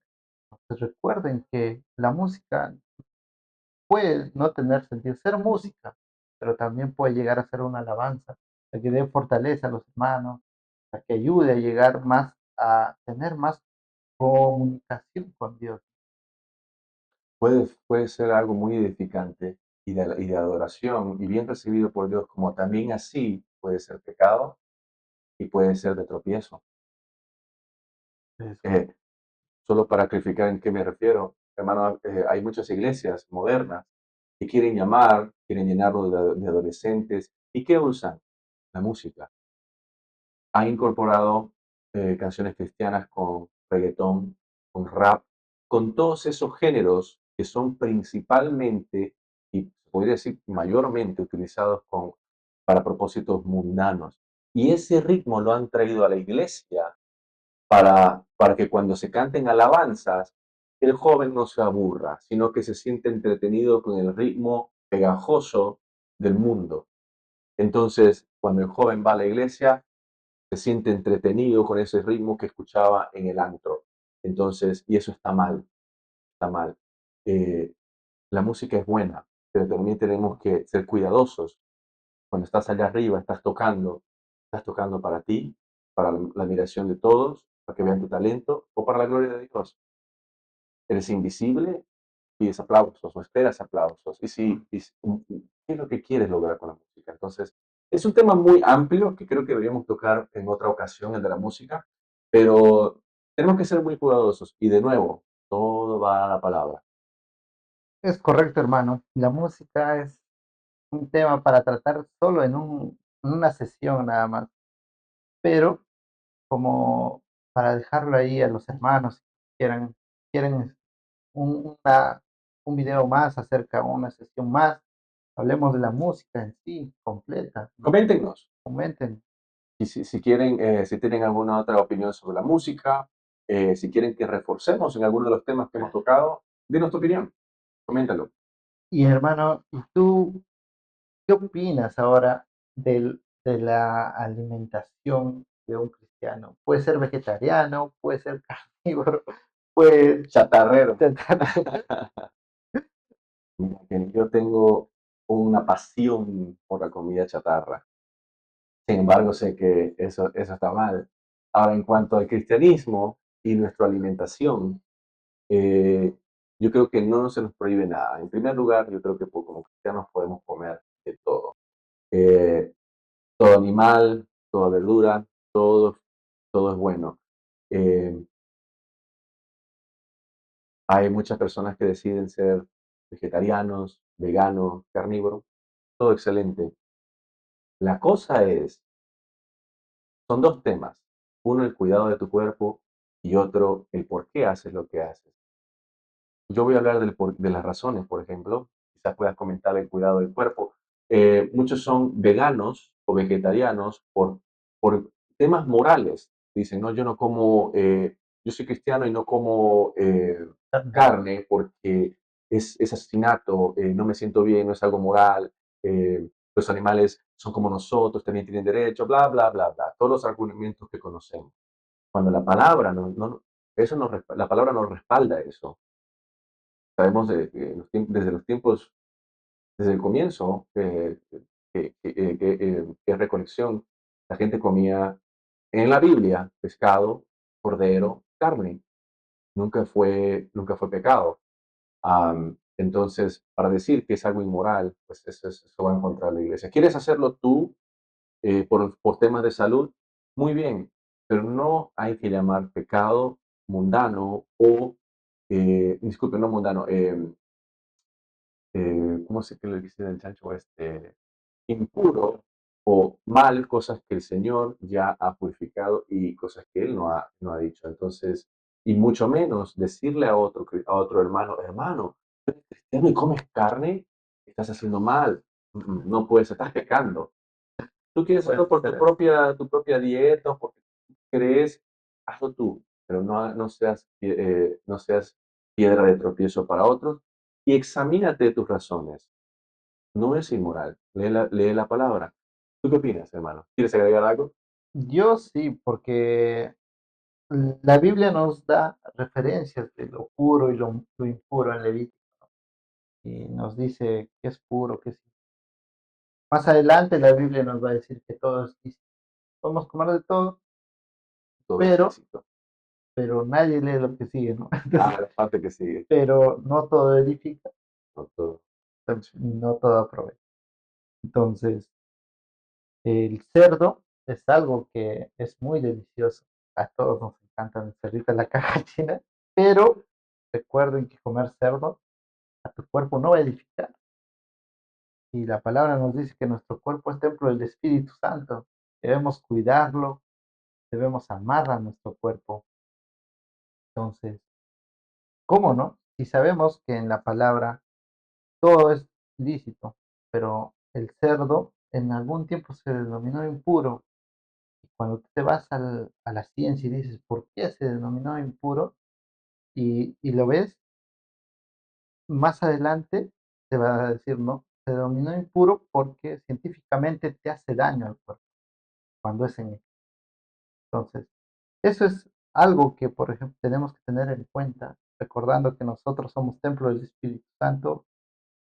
Entonces recuerden que la música puede no tener sentido, ser música, pero también puede llegar a ser una alabanza, la que dé fortaleza a los hermanos, la que ayude a llegar más, a tener más comunicación con Dios. Puede ser algo muy edificante y de adoración y bien recibido por Dios, como también así puede ser pecado y puede ser de tropiezo. Eso. Eh, Solo para clarificar en qué me refiero, hermano, hay muchas iglesias modernas que quieren llenarlo de adolescentes. ¿Y qué usan? La música. Han incorporado canciones cristianas con reggaetón, con rap, con todos esos géneros que son principalmente y se podría decir mayormente utilizados para propósitos mundanos. Y ese ritmo lo han traído a la iglesia para que cuando se canten alabanzas, el joven no se aburra, sino que se siente entretenido con el ritmo pegajoso del mundo. Entonces, cuando el joven va a la iglesia, se siente entretenido con ese ritmo que escuchaba en el antro. Entonces, y eso está mal, está mal. Eh, la música es buena, pero también tenemos que ser cuidadosos. Cuando estás allá arriba, estás tocando para ti, para la admiración de todos, para que vean tu talento o para la gloria de Dios. Eres invisible, pides aplausos o esperas aplausos. ¿Qué es lo que quieres lograr con la música? Entonces, es un tema muy amplio que creo que deberíamos tocar en otra ocasión, el de la música, pero tenemos que ser muy cuidadosos. Y de nuevo, todo va a la palabra. Es correcto, hermano. La música es un tema para tratar solo en una sesión nada más, pero como para dejarlo ahí a los hermanos que quieren un, una, un video más acerca, una sesión más, hablemos de la música en sí, completa, ¿no? Coméntenos. Comenten. Y si quieren, si tienen alguna otra opinión sobre la música, si quieren que reforcemos en alguno de los temas que hemos tocado, denos tu opinión. Coméntalo. Y hermano, ¿y tú qué opinas ahora de la alimentación de un cristiano? Puede ser vegetariano, puede ser carnívoro, puede Chatarrero. tratar. Mira, que yo tengo una pasión por la comida chatarra. Sin embargo, sé que eso está mal. Ahora, en cuanto al cristianismo y nuestra alimentación, eh, yo creo que no se nos prohíbe nada. En primer lugar, yo creo que como cristianos podemos comer de todo. Eh, Todo animal, toda verdura, todo es bueno. Eh, Hay muchas personas que deciden ser vegetarianos, veganos, carnívoros, todo excelente. La cosa es, son dos temas. Uno, el cuidado de tu cuerpo y otro, el por qué haces lo que haces. Yo voy a hablar de las razones, por ejemplo. quizás puedas comentar el cuidado del cuerpo. Muchos son veganos o vegetarianos por temas morales. Dicen, no, yo no como, yo soy cristiano y no como carne porque es asesinato, no me siento bien, no es algo moral, los animales son como nosotros, también tienen derecho, bla, bla, bla, bla. Todos los argumentos que conocemos. Cuando la palabra eso la palabra nos respalda eso. Sabemos desde los tiempos, desde el comienzo, que es recolección, la gente comía en la Biblia pescado, cordero, carne. Nunca fue pecado. Entonces, para decir que es algo inmoral, pues eso va en contra de la iglesia. ¿Quieres hacerlo tú por temas de salud? Muy bien, pero no hay que llamar pecado mundano o, disculpe, no mundano, ¿cómo se que le dice el chancho? Impuro o mal, cosas que el Señor ya ha purificado y cosas que Él no ha dicho. Entonces, y mucho menos decirle a otro hermano, hermano, ¿tú eres cristiano y comes carne? Estás haciendo mal. No puedes, estás pecando. Tú quieres hacerlo por tu propia dieta o porque crees, hazlo tú, pero no seas piedra de tropiezo para otros y examínate tus razones. No es inmoral. Lee la palabra. ¿Tú qué opinas, hermano? ¿Quieres agregar algo? Yo sí, porque la Biblia nos da referencias de lo puro y lo impuro en Levítico y nos dice qué es puro, qué es. Más adelante la Biblia nos va a decir que todo es lícito. Podemos comer de todo, Todo es pero, lícito. pero nadie lee lo que sigue, ¿no? Entonces, La parte que sigue. pero no todo edifica, No todo. no todo aprovecha. Entonces, el cerdo es algo que es muy delicioso. A todos nos encanta el cerdito en la caja china, pero recuerden que comer cerdo a tu cuerpo no va a edificar. Y la palabra nos dice que nuestro cuerpo es templo del Espíritu Santo. Debemos cuidarlo, debemos amar a nuestro cuerpo. Entonces, ¿cómo no? Si sabemos que en la palabra todo es lícito, pero el cerdo en algún tiempo se denominó impuro. Cuando te vas a la ciencia y dices, ¿por qué se denominó impuro? Y lo ves, más adelante te va a decir, no, se denominó impuro porque científicamente te hace daño al cuerpo cuando es en. Entonces, eso es algo que, por ejemplo, tenemos que tener en cuenta, recordando que nosotros somos templo del Espíritu Santo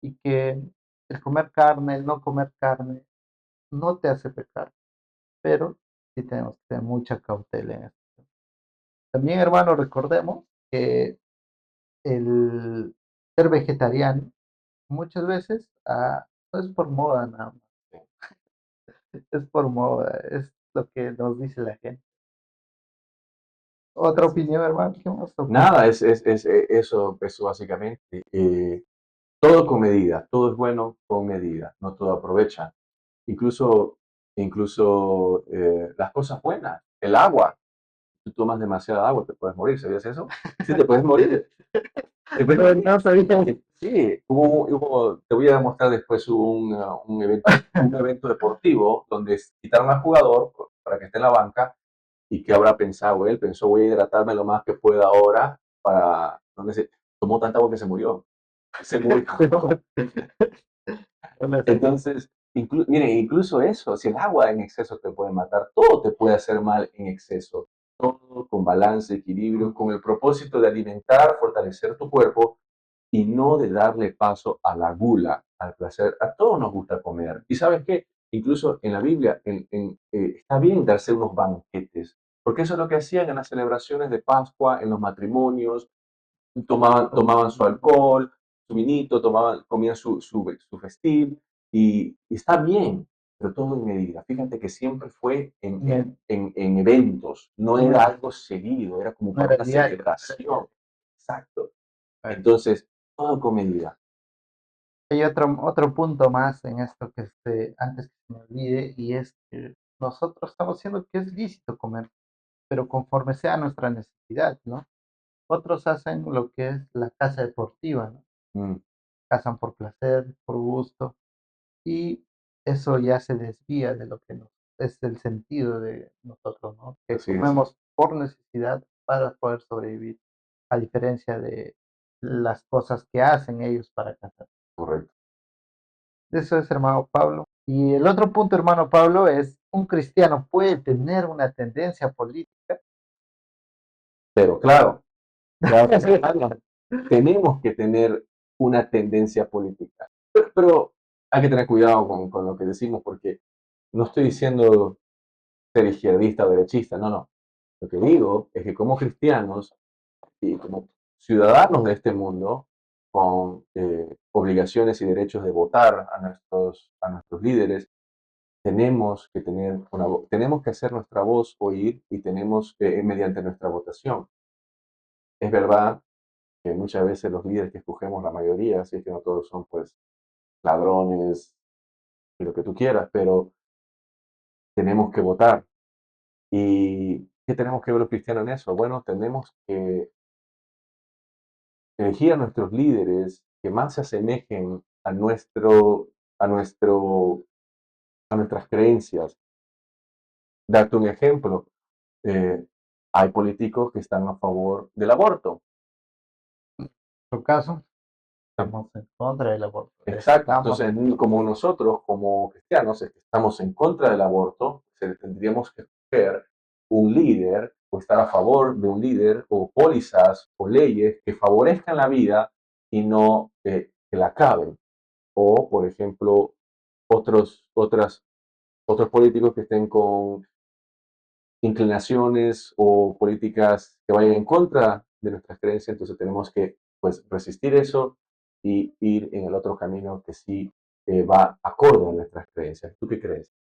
y que el comer carne, el no comer carne, no te hace pecar, pero sí tenemos que tener mucha cautela en esto. También, hermano, recordemos que el ser vegetariano muchas veces no es por moda nada más, es por moda, es lo que nos dice la gente. Otra Así es. opinión, hermano, ¿qué más opina? Nada, eso básicamente. Todo con medida, todo es bueno con medida, no todo aprovecha. Incluso, incluso las cosas buenas, el agua. Tú tomas demasiada agua, te puedes morir, ¿sabías eso? Sí, te puedes morir. Te puedes No, morir. no sabía. Sí, te voy a mostrar después un evento deportivo donde quitaron al jugador para que esté en la banca y qué habrá pensado él. Pensó, voy a hidratarme lo más que pueda ahora para, no sé, tomó tanta agua que se murió. Se murió. No la sabía. Entonces, miren, incluso eso, si el agua en exceso te puede matar, todo te puede hacer mal en exceso. Todo con balance, equilibrio, con el propósito de alimentar, fortalecer tu cuerpo y no de darle paso a la gula, al placer. A todos nos gusta comer. ¿Y sabes qué? Incluso en la Biblia está bien darse unos banquetes, porque eso es lo que hacían en las celebraciones de Pascua, en los matrimonios, tomaban su alcohol, su vinito, comían su festín, y está bien, pero todo en medida. Fíjate que siempre fue en, Me- en, en, en eventos, no no, era algo seguido, era como no para era una diario. celebración. Exacto. Bueno, Entonces, todo con medida. hay otro punto más en esto que antes que se me olvide, y es que nosotros estamos diciendo que es lícito comer, pero conforme sea nuestra necesidad, ¿no? Otros hacen lo que es la casa deportiva, ¿no? Mm, casan por placer, por gusto, y eso ya se desvía de lo que es el sentido de nosotros, ¿no? Que Así es, comemos por necesidad para poder sobrevivir, a diferencia de las cosas que hacen ellos para cazar. correcto. Eso es, hermano Pablo. Y el otro punto, hermano Pablo, es un cristiano puede tener una tendencia política. Pero claro, claro, claro, tenemos que tener una tendencia política. Pero hay que tener cuidado con lo que decimos porque no estoy diciendo ser izquierdista o derechista, no, no. Lo que digo es que como cristianos y como ciudadanos de este mundo, con obligaciones y derechos de votar a nuestros líderes, tenemos que tener tenemos que hacer nuestra voz oír y tenemos que, mediante nuestra votación. Es verdad que muchas veces los líderes que escogemos, la mayoría, si es que no todos son pues ladrones y lo que tú quieras, pero tenemos que votar. ¿Y qué tenemos que ver los cristianos en eso? Bueno, tenemos que elegir a nuestros líderes que más se asemejen a nuestro, a nuestras creencias. Darte un ejemplo, eh, hay políticos que están a favor del aborto. En nuestro caso, estamos en contra del aborto. Exacto. Estamos, Entonces, como nosotros, como cristianos, estamos en contra del aborto, tendríamos que escoger un líder o estar a favor de un líder o pólizas o leyes que favorezcan la vida y no que la acaben. O, por ejemplo, otros políticos que estén con inclinaciones o políticas que vayan en contra de nuestras creencias, entonces tenemos que pues resistir eso y ir en el otro camino que sí va acorde a nuestras creencias. ¿Tú qué crees?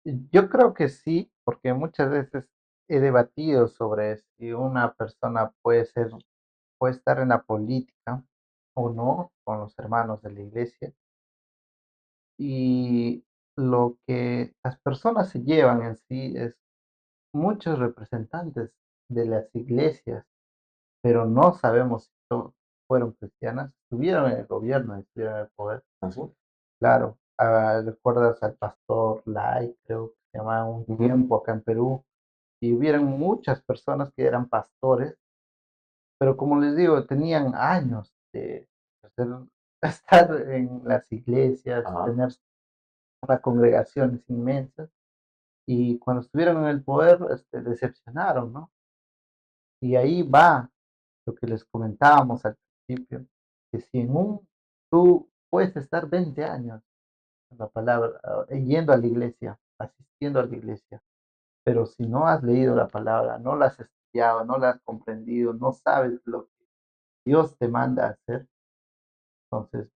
yo creo que sí, porque muchas veces he debatido sobre si una persona puede estar en la política o no con los hermanos de la iglesia. Y lo que las personas se llevan en sí es muchos representantes de las iglesias, pero no sabemos si fueron cristianas, estuvieron en el gobierno, estuvieron en el poder. ¿Así? Claro, recuerdas al pastor Lai, creo que se llamaba un tiempo acá en Perú, y hubieron muchas personas que eran pastores, pero como les digo, tenían años de estar en las iglesias, Ajá, tener una congregaciones inmensas, y cuando estuvieron en el poder, decepcionaron, ¿no? Y ahí va lo que les comentábamos al principio, que si tú puedes estar 20 años en la palabra, yendo a la iglesia, asistiendo a la iglesia, pero si no has leído la palabra, no la has estudiado, no la has comprendido, no sabes lo que Dios te manda a hacer, entonces,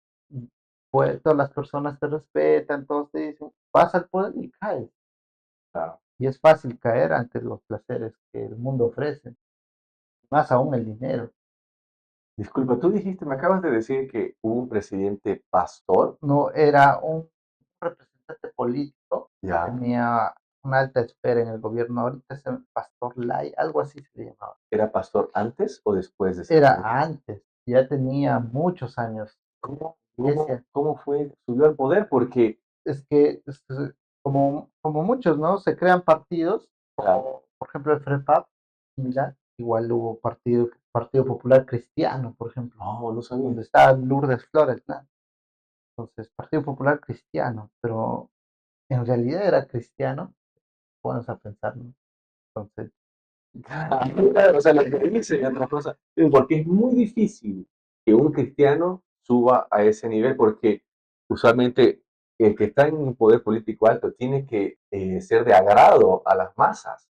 pues todas las personas te respetan, todos te dicen, vas al poder y caes. claro. Y es fácil caer ante los placeres que el mundo ofrece, más aún el dinero. Disculpa, tú dijiste, me acabas de decir que hubo un presidente pastor, No era un representante político que ya, tenía una alta esfera en el gobierno. Ahorita es el pastor Lai, algo así se le llamaba. ¿era pastor antes o después de ser Era presidente? antes, ya tenía muchos años. Iglesia. ¿Cómo fue? Subió al poder porque, Es que como muchos, ¿no? Se crean partidos, claro, como por ejemplo el FREPAP, similar. Igual hubo Partido Popular Cristiano, por ejemplo, no, no sabía. donde estaba Lourdes Flores, ¿no? Entonces, Partido Popular Cristiano, pero en realidad era cristiano, vamos a pensar, ¿no? Entonces, Claro, o sea, lo que dice y otra cosa, porque es muy difícil que un cristiano suba a ese nivel, porque usualmente el que está en un poder político alto tiene que ser de agrado a las masas.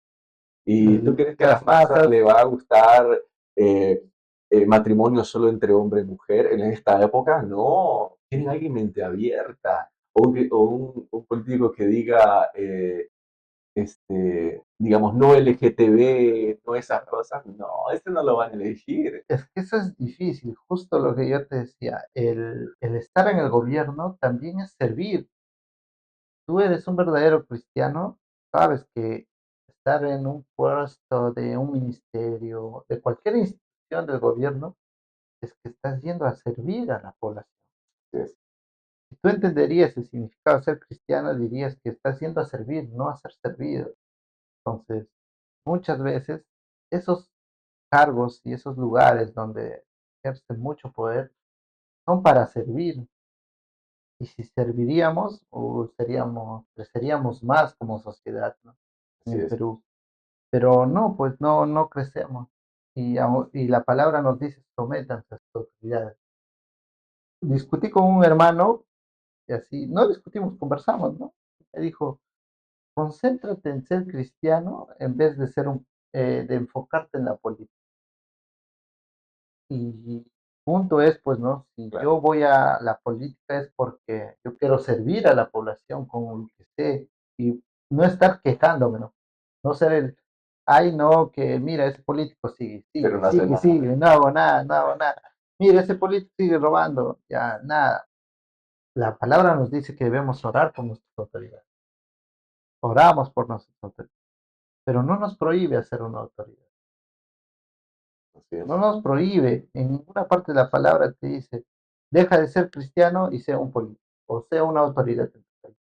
¿Y tú crees que a las las masas masas, le va a gustar eh, matrimonio solo entre hombre y mujer en esta época? No, tienen alguien mente abierta, o un político que diga digamos, no LGTB, no esas cosas, no, este no lo van a elegir. es que eso es difícil, justo lo que yo te decía, el estar en el gobierno también es servir. Tú eres un verdadero cristiano, sabes que estar en un puesto de un ministerio, de cualquier institución del gobierno, es que estás yendo a servir a la población. Así es. Si tú entenderías el significado de ser cristiano, dirías que estás yendo a servir, no a ser servido. Entonces, muchas veces esos cargos y esos lugares donde ejercen mucho poder son para servir. Y si serviríamos, creceríamos más como sociedad, ¿no? En Así el es. Perú. Pero no, pues no crecemos. Y la palabra nos dice, sométanse a sus autoridades. Discutí con un hermano y así, no discutimos, conversamos, ¿no? Me dijo, concéntrate en ser cristiano en vez de de enfocarte en la política. Y punto es, pues, ¿no? Si Claro. yo voy a la política es porque yo quiero servir a la población con lo que sé y no estar quejándome, ¿no? No ser ay, no, que mira, ese político sigue, Pero sigue, no hace sigue, nada. sigue, no hago nada, no hago nada. Mira, ese político sigue robando, ya, nada. La palabra nos dice que debemos orar por nuestras autoridades. Oramos por nuestras autoridades, pero no nos prohíbe hacer una autoridad. Así No es. nos prohíbe, en ninguna parte de la palabra te dice, deja de ser cristiano y sea un político, o sea una autoridad en tu país.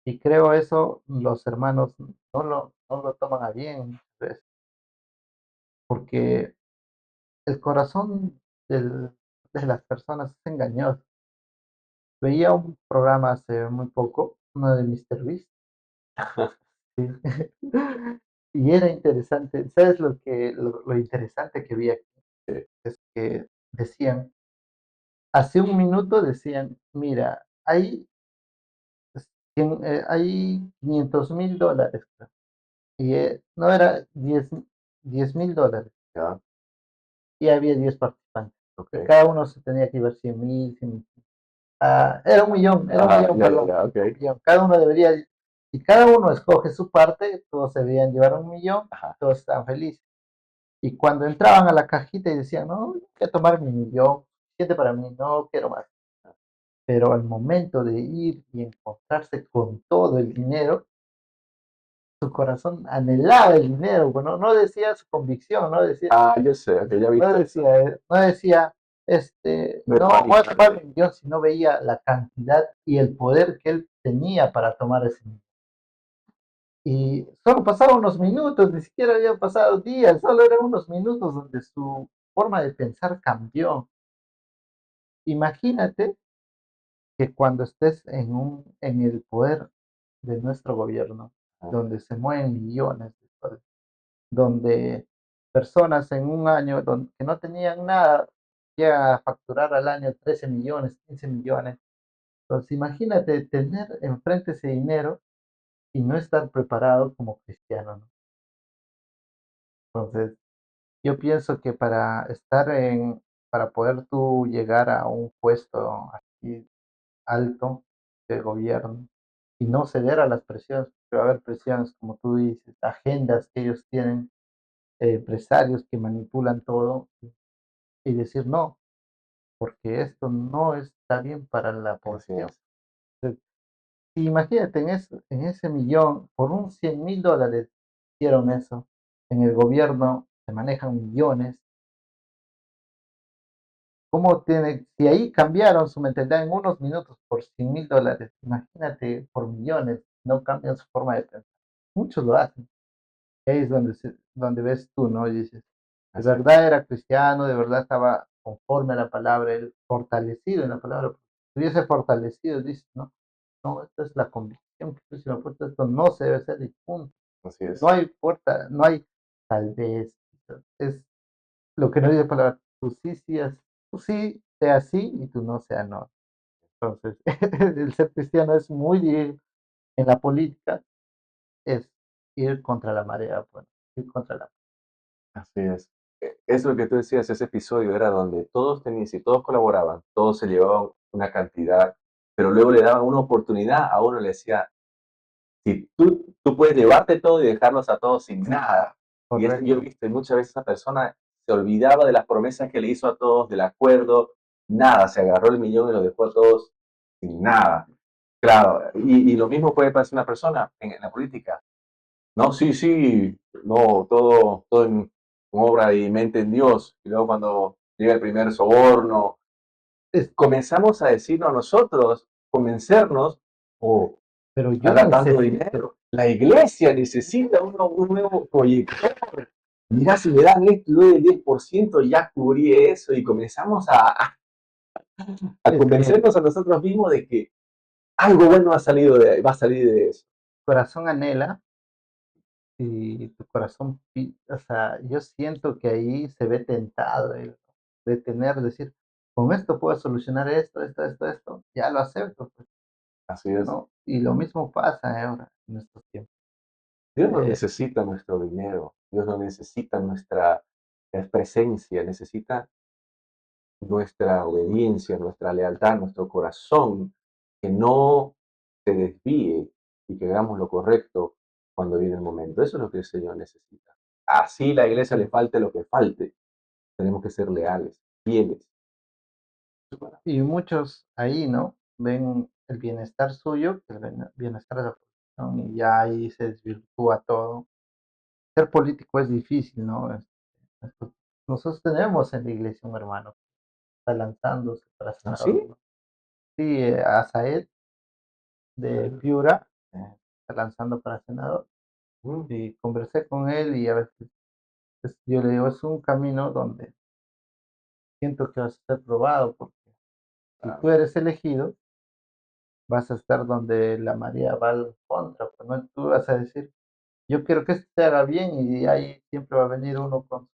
Y creo eso los hermanos no lo toman a bien, pues, porque el corazón de las personas es engañoso. Veía un programa hace muy poco, uno de Mr. Beast, ¿sí? Y era interesante. ¿Sabes lo interesante que vi aquí? Sí. Es que decían, hace un minuto decían, mira, hay $500,000, creo, y no era $10,000, Ya. y había 10 participantes, y Ok. cada uno se tenía que llevar 100,000, 100,000. Era un Ajá, millón, ya, ya, perdón, ya, ok. un millón. Cada uno debería, si cada uno escoge su parte, todos se deberían llevar 1 millón, Ajá. todos están felices. Y cuando entraban a la cajita y decían, no, voy a tomar mi millón, suficiente para mí, no quiero más. Pero al momento de ir y encontrarse con todo el dinero, su corazón anhelaba el dinero, bueno, no decía su convicción, Ah, yo sé, ok, ya he visto eso. no decía, no voy a Verbalmente. tomar mi millón, sino veía la cantidad y el poder que él tenía para tomar ese millón. Y solo pasaron unos minutos, ni siquiera habían pasado días, solo eran unos minutos donde su forma de pensar cambió. Imagínate que cuando estés en el poder de nuestro gobierno, Ajá. donde se mueven millones de dólares, donde personas en un año que no tenían nada llegan a facturar al año 13 millones, 15 millones. Entonces, imagínate tener enfrente ese dinero y no estar preparado como cristiano, ¿no? Entonces, yo pienso que para poder tú llegar a un puesto así alto de gobierno y no ceder a las presiones, porque va a haber presiones, como tú dices, agendas que ellos tienen, empresarios que manipulan todo, y decir no, porque esto no está bien para la Así población. es. Entonces, imagínate en ese millón, por un $100,000 hicieron eso. En el gobierno se manejan millones. Si ahí cambiaron su mentalidad en unos minutos por $100,000, imagínate por millones, no cambian su forma de pensar. Muchos lo hacen. Ahí es donde ves tú, ¿no? Y dices, de Así es. verdad era cristiano, de verdad estaba conforme a la palabra, él fortalecido en la palabra. Si hubiese fortalecido, dices, no, no, esta es la convicción que tú, si me puerta, esto no se debe hacer y punto. Así es. No hay puerta, no hay tal vez. Es lo que no dice la palabra, tú sí sea sí y tú no sea no. Entonces, el ser cristiano es muy difícil en la política, es ir contra la marea, pues, ir contra la. Así es. Es lo que tú decías, ese episodio era donde todos tenían, si todos colaboraban, todos se llevaban una cantidad, pero luego le daban una oportunidad, a uno le decía, si tú puedes llevarte todo y dejarlos a todos sin nada. Y eso yo he Correcto. visto, y muchas veces esa persona se olvidaba de las promesas que le hizo a todos, del acuerdo, nada, se agarró el millón y lo dejó a todos sin nada. Claro, y lo mismo puede pasar a una persona en la política. No, sí, sí, no, todo con obra y mente en Dios. Y luego cuando llega el primer soborno, comenzamos a decirnos a nosotros, convencernos, o Pero yo gana tanto necesito, dinero. La iglesia necesita un nuevo proyector. Mira, si me dan esto, doy el 10%, ya cubrí eso y comenzamos a es que el convencernos a nosotros mismos de que algo bueno va a salir de eso. corazón anhela y tu corazón, o sea, yo siento que ahí se ve tentado de tener, decir, con esto puedo solucionar esto, ya lo acepto, pues, Así es. ¿no? Y lo mismo pasa ahora en estos tiempos. Dios no Eh, necesita nuestro dinero, Dios no necesita nuestra presencia, necesita nuestra obediencia, nuestra lealtad, nuestro corazón, que no se desvíe y que hagamos lo correcto cuando viene el momento. Eso es lo que el Señor necesita. Así la iglesia le falte lo que falte. Tenemos que ser leales, fieles. y muchos ahí, ¿no? Ven el bienestar suyo, que el bienestar de la población, y ya ahí se desvirtúa todo. Ser político es difícil, ¿no? Nosotros tenemos en la iglesia un hermano que está lanzándose para ¿Ah, senador, sí? ¿no? Sí, Asael de Piura está lanzando para senador. Mm, Y conversé con él y a veces yo le digo, es un camino donde siento que vas a ser probado, porque si claro. tú eres elegido, vas a estar donde la María va al contra, pues no, tú vas a decir, yo quiero que esto se haga bien y ahí siempre va a venir uno con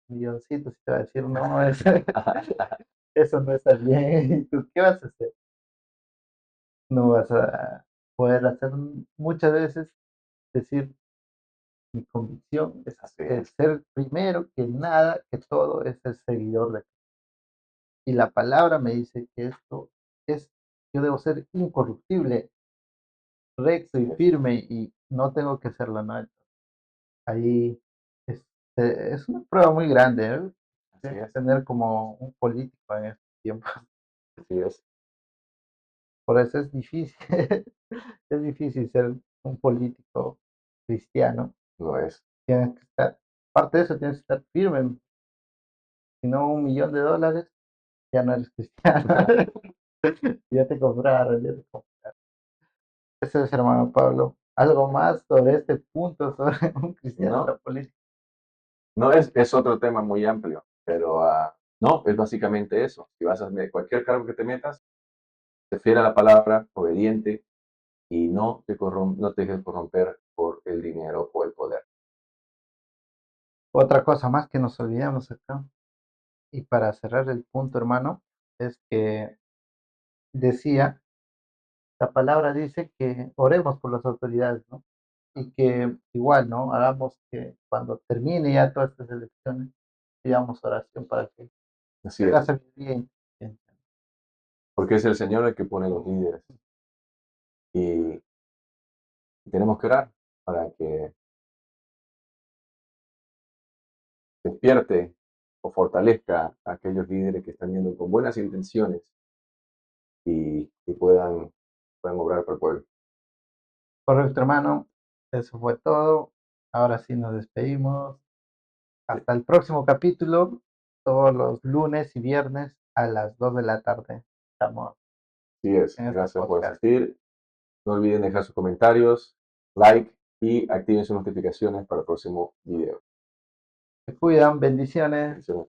milloncitos y te va a decir, no, eso no está bien, ¿y tú qué vas a hacer? No vas a poder hacer muchas veces, decir, mi convicción es Así que es. ser primero que nada, que todo, es el seguidor de. Y la palabra me dice que esto es, yo debo ser incorruptible, recto Así y es. firme y no tengo que serlo, ¿no? Ahí es, es una prueba muy grande, ¿eh? Así Tienes que es. tener como un político en este tiempo. Así es. Por eso es difícil, es difícil ser un político cristiano. Lo es. Tienes que estar, aparte de eso, tienes que estar firme. Si no, $1 millón, ya no eres cristiano. Ya te compraron, ya te compraron. Eso es, hermano Pablo. ¿Algo más sobre este punto, sobre un cristiano en No, la política? no es otro tema muy amplio, pero no, es básicamente eso. Si vas a cualquier cargo que te metas, sé fiel a la palabra, obediente y no te dejes corromper por el dinero o el poder. Otra cosa más que nos olvidamos acá, y para cerrar el punto, hermano, es que decía, la palabra dice que oremos por las autoridades, ¿no? Y que igual, ¿no? Hagamos que cuando termine ya todas estas elecciones, pidamos oración para que Así haga es, sabiduría e inteligencia. porque es el Señor el que pone los líderes y tenemos que orar para que despierte o fortalezca a aquellos líderes que están yendo con buenas intenciones y puedan obrar por el pueblo. Correcto, hermano. Eso fue todo. Ahora sí nos despedimos. Sí, Hasta el próximo capítulo, todos los lunes y viernes a las 2 de la tarde. Estamos así es. en este Gracias por podcast. asistir. No olviden dejar sus comentarios, like y activen sus notificaciones para el próximo video. Se cuidan, bendiciones. Bendiciones.